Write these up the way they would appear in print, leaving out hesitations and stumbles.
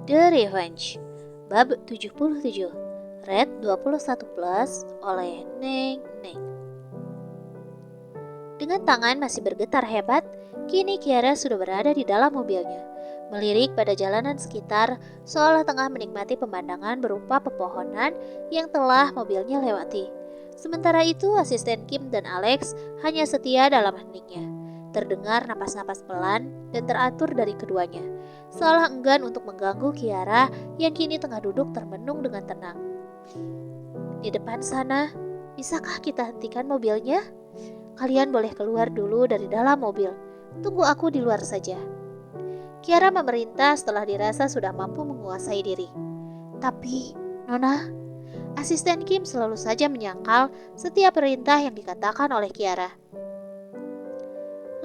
The Revenge, bab 77, Red 21 plus oleh Neng Neng. Dengan tangan masih bergetar hebat, kini Kiara sudah berada di dalam mobilnya, melirik pada jalanan sekitar seolah tengah menikmati pemandangan berupa pepohonan yang telah mobilnya lewati. Sementara itu asisten Kim dan Alex hanya setia dalam heningnya. Terdengar napas-napas pelan dan teratur dari keduanya, seolah enggan untuk mengganggu Kiara yang kini tengah duduk termenung dengan tenang. Di depan sana, bisakah kita hentikan mobilnya? Kalian boleh keluar dulu dari dalam mobil. Tunggu aku di luar saja. Kiara memerintah setelah dirasa sudah mampu menguasai diri. Tapi, Nona, asisten Kim selalu saja menyangkal setiap perintah yang dikatakan oleh Kiara.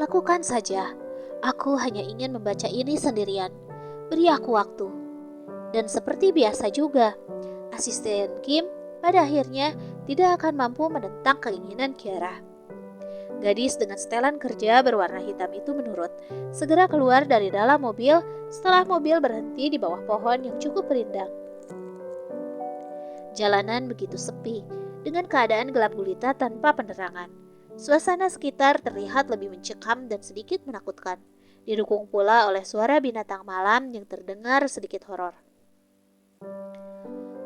Lakukan saja. Aku hanya ingin membaca ini sendirian. Beri aku waktu. Dan seperti biasa juga, asisten Kim pada akhirnya tidak akan mampu menentang keinginan Kiara. Gadis dengan setelan kerja berwarna hitam itu menurut, segera keluar dari dalam mobil setelah mobil berhenti di bawah pohon yang cukup rindang. Jalanan begitu sepi, dengan keadaan gelap gulita tanpa penerangan. Suasana sekitar terlihat lebih mencekam dan sedikit menakutkan, didukung pula oleh suara binatang malam yang terdengar sedikit horor.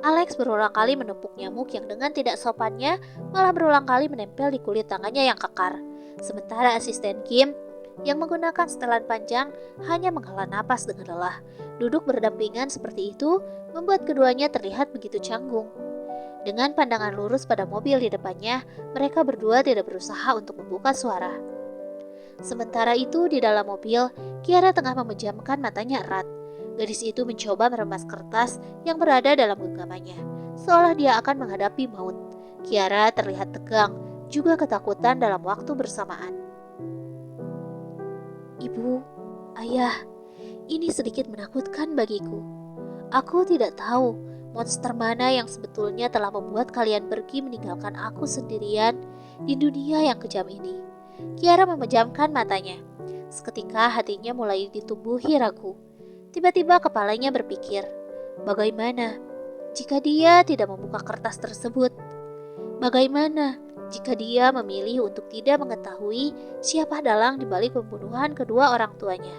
Alex berulang kali menepuk nyamuk yang dengan tidak sopannya malah berulang kali menempel di kulit tangannya yang kekar. Sementara asisten Kim yang menggunakan setelan panjang hanya menghela napas dengan lelah. Duduk berdampingan seperti itu membuat keduanya terlihat begitu canggung. Dengan pandangan lurus pada mobil di depannya, mereka berdua tidak berusaha untuk membuka suara. Sementara itu di dalam mobil, Kiara tengah memejamkan matanya erat. Gadis itu mencoba meremas kertas yang berada dalam genggamannya, seolah dia akan menghadapi maut. Kiara terlihat tegang, juga ketakutan dalam waktu bersamaan. Ibu, ayah, ini sedikit menakutkan bagiku. Aku tidak tahu monster mana yang sebetulnya telah membuat kalian pergi meninggalkan aku sendirian di dunia yang kejam ini. Kiara memejamkan matanya. Seketika hatinya mulai ditumbuhi ragu. Tiba-tiba kepalanya berpikir, bagaimana jika dia tidak membuka kertas tersebut? Bagaimana jika dia memilih untuk tidak mengetahui siapa dalang di balik pembunuhan kedua orang tuanya?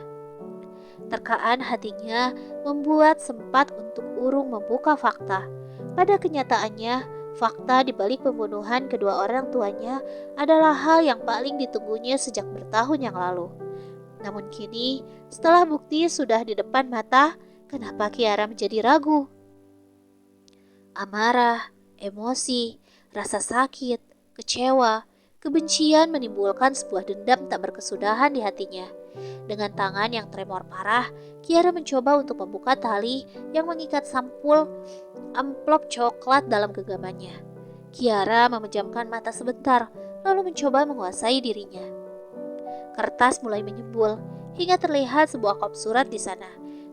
Terkaan hatinya membuat sempat untuk urung membuka fakta. Pada kenyataannya, fakta di balik pembunuhan kedua orang tuanya adalah hal yang paling ditunggunya sejak bertahun yang lalu. Namun kini, setelah bukti sudah di depan mata, kenapa Kiara menjadi ragu? Amarah, emosi, rasa sakit, kecewa, kebencian menimbulkan sebuah dendam tak berkesudahan di hatinya. Dengan tangan yang tremor parah, Kiara mencoba untuk membuka tali yang mengikat sampul amplop coklat dalam genggamannya. Kiara memejamkan mata sebentar, lalu mencoba menguasai dirinya. Kertas mulai menyembul, hingga terlihat sebuah kop surat di sana.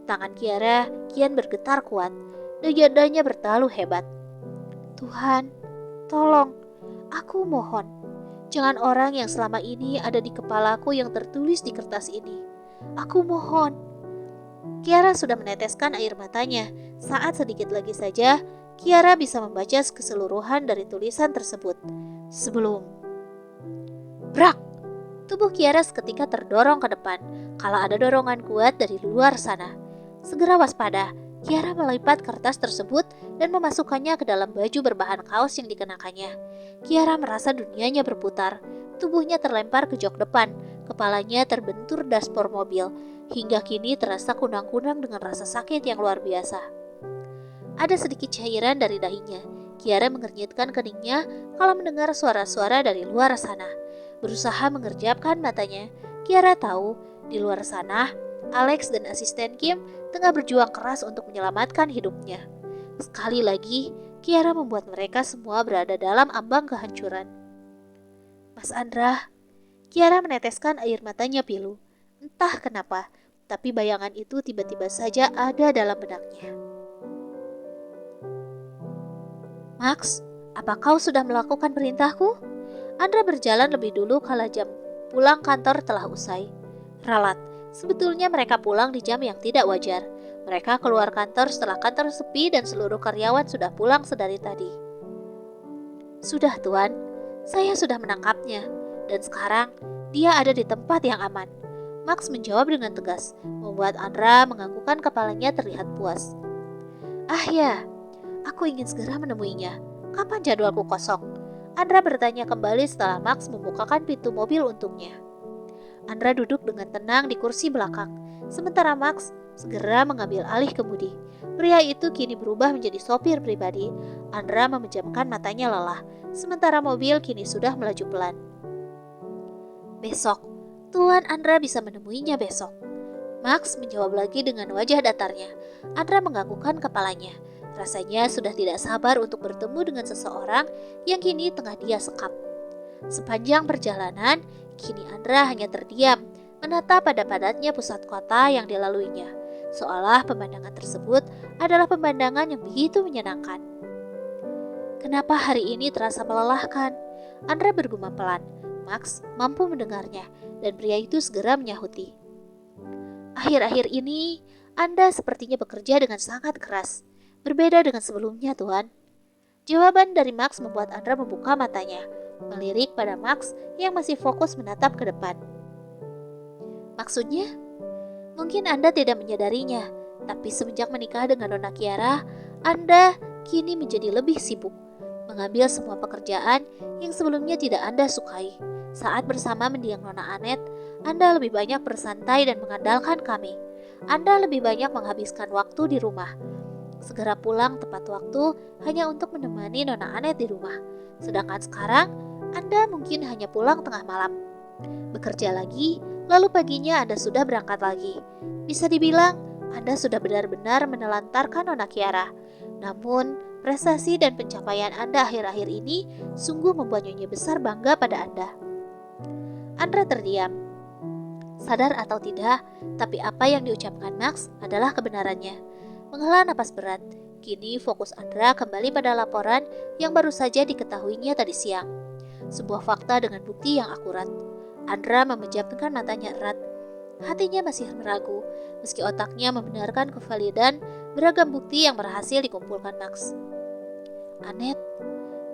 Tangan Kiara kian bergetar kuat, dan dadanya bertalu hebat. Tuhan, tolong, aku mohon. Jangan orang yang selama ini ada di kepalaku yang tertulis di kertas ini. Aku mohon. Kiara sudah meneteskan air matanya. Saat sedikit lagi saja, Kiara bisa membaca keseluruhan dari tulisan tersebut. Sebelum brak, tubuh Kiara seketika terdorong ke depan. Kalau ada dorongan kuat dari luar sana. Segera waspada, Kiara melipat kertas tersebut dan memasukkannya ke dalam baju berbahan kaos yang dikenakannya. Kiara merasa dunianya berputar. Tubuhnya terlempar ke jok depan. Kepalanya terbentur dashboard mobil. Hingga kini terasa kunang-kunang dengan rasa sakit yang luar biasa. Ada sedikit cairan dari dahinya. Kiara mengernyitkan keningnya kalau mendengar suara-suara dari luar sana. Berusaha mengerjapkan matanya, Kiara tahu di luar sana Alex dan asisten Kim tengah berjuang keras untuk menyelamatkan hidupnya. Sekali lagi, Kiara membuat mereka semua berada dalam ambang kehancuran. Mas Andra, Kiara meneteskan air matanya pilu. Entah kenapa, tapi bayangan itu tiba-tiba saja ada dalam benaknya. Max, apa kau sudah melakukan perintahku? Andra berjalan lebih dulu kala jam pulang kantor telah usai. Ralat, Sebetulnya mereka pulang di jam yang tidak wajar. Mereka keluar kantor setelah kantor sepi dan seluruh karyawan sudah pulang sedari tadi. Sudah Tuan, saya sudah menangkapnya. Dan sekarang dia ada di tempat yang aman. Max menjawab dengan tegas, membuat Andra menganggukkan kepalanya terlihat puas. Ah ya, aku ingin segera menemuinya. Kapan jadwalku kosong? Andra bertanya kembali setelah Max membukakan pintu mobil untuknya. Andra duduk dengan tenang di kursi belakang, sementara Max segera mengambil alih kemudi. Pria itu kini berubah menjadi sopir pribadi. Andra memejamkan matanya lelah, sementara mobil kini sudah melaju pelan. Besok, Tuan Andra bisa menemuinya besok. Max menjawab lagi dengan wajah datarnya. Andra menganggukkan kepalanya. Rasanya sudah tidak sabar untuk bertemu dengan seseorang yang kini tengah dia sekap. Sepanjang perjalanan, kini Andra hanya terdiam, menatap pada padatnya pusat kota yang dilaluinya. Seolah pemandangan tersebut adalah pemandangan yang begitu menyenangkan. Kenapa hari ini terasa melelahkan? Andra bergumam pelan. Max mampu mendengarnya, dan pria itu segera menyahuti. Akhir-akhir ini, Anda sepertinya bekerja dengan sangat keras. Berbeda dengan sebelumnya, Tuan. Jawaban dari Max membuat Andra membuka matanya, melirik pada Max yang masih fokus menatap ke depan. Maksudnya? Mungkin Anda tidak menyadarinya, tapi semenjak menikah dengan Nona Kiara, Anda kini menjadi lebih sibuk, mengambil semua pekerjaan yang sebelumnya tidak Anda sukai. Saat bersama mendiang Nona Anet, Anda lebih banyak bersantai dan mengandalkan kami. Anda lebih banyak menghabiskan waktu di rumah. Segera pulang tepat waktu hanya untuk menemani Nona Anet di rumah. Sedangkan sekarang, Anda mungkin hanya pulang tengah malam. Bekerja lagi, lalu paginya Anda sudah berangkat lagi. Bisa dibilang, Anda sudah benar-benar menelantarkan Nona Kiara. Namun, prestasi dan pencapaian Anda akhir-akhir ini sungguh membuat Nyonya Besar bangga pada Anda. Andra terdiam. Sadar atau tidak, tapi apa yang diucapkan Max adalah kebenarannya. Menghela napas berat, kini fokus Andra kembali pada laporan yang baru saja diketahuinya tadi siang. Sebuah fakta dengan bukti yang akurat. Andra memejamkan matanya erat. Hatinya masih meragu, meski otaknya membenarkan kevalidan beragam bukti yang berhasil dikumpulkan Max. Anet,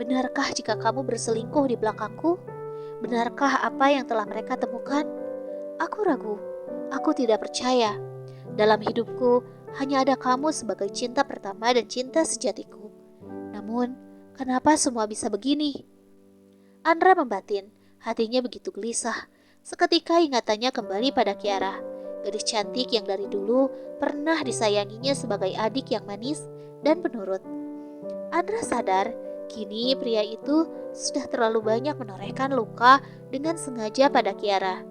benarkah jika kamu berselingkuh di belakangku? Benarkah apa yang telah mereka temukan? Aku ragu, aku tidak percaya. Dalam hidupku, hanya ada kamu sebagai cinta pertama dan cinta sejatiku. Namun, kenapa semua bisa begini? Andra membatin, hatinya begitu gelisah. Seketika ingatannya kembali pada Kiara, gadis cantik yang dari dulu pernah disayanginya sebagai adik yang manis dan penurut. Andra sadar, kini pria itu sudah terlalu banyak menorehkan luka dengan sengaja pada Kiara.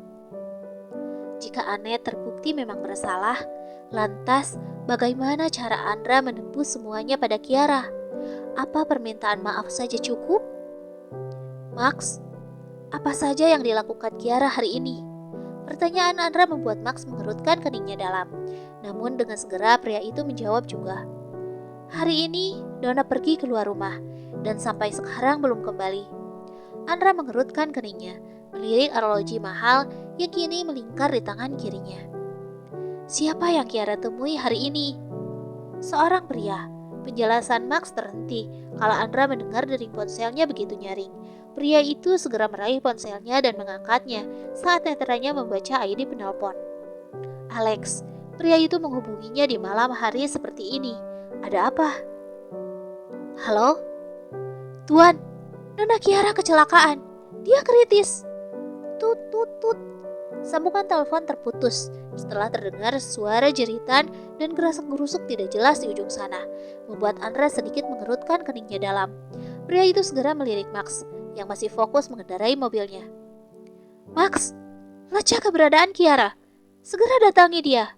Jika Anet terbukti memang bersalah, lantas bagaimana cara Andra menembus semuanya pada Kiara? Apa permintaan maaf saja cukup? Max, apa saja yang dilakukan Kiara hari ini? Pertanyaan Andra membuat Max mengerutkan keningnya dalam. Namun dengan segera pria itu menjawab juga. Hari ini Nona pergi keluar rumah dan sampai sekarang belum kembali. Andra mengerutkan keningnya, melirik arloji mahal yang kini melingkar di tangan kirinya. Siapa yang Kiara temui hari ini? Seorang pria. Penjelasan Max terhenti kala Andra mendengar dering ponselnya begitu nyaring. Pria itu segera meraih ponselnya dan mengangkatnya saat netranya membaca ID penelpon. Alex, pria itu menghubunginya di malam hari seperti ini. Ada apa? Halo? Tuan, Nona Kiara kecelakaan. Dia kritis. Tut tut tut. Sambungan telepon terputus setelah terdengar suara jeritan dan gerasak-gerusuk tidak jelas di ujung sana, membuat Andra sedikit mengerutkan keningnya dalam. Pria itu segera melirik Max yang masih fokus mengendarai mobilnya. Max, lacak keberadaan Kiara. Segera datangi dia.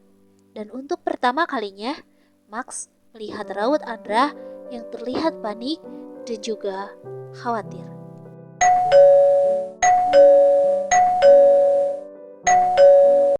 Dan untuk pertama kalinya, Max melihat raut Andra yang terlihat panik dan juga khawatir.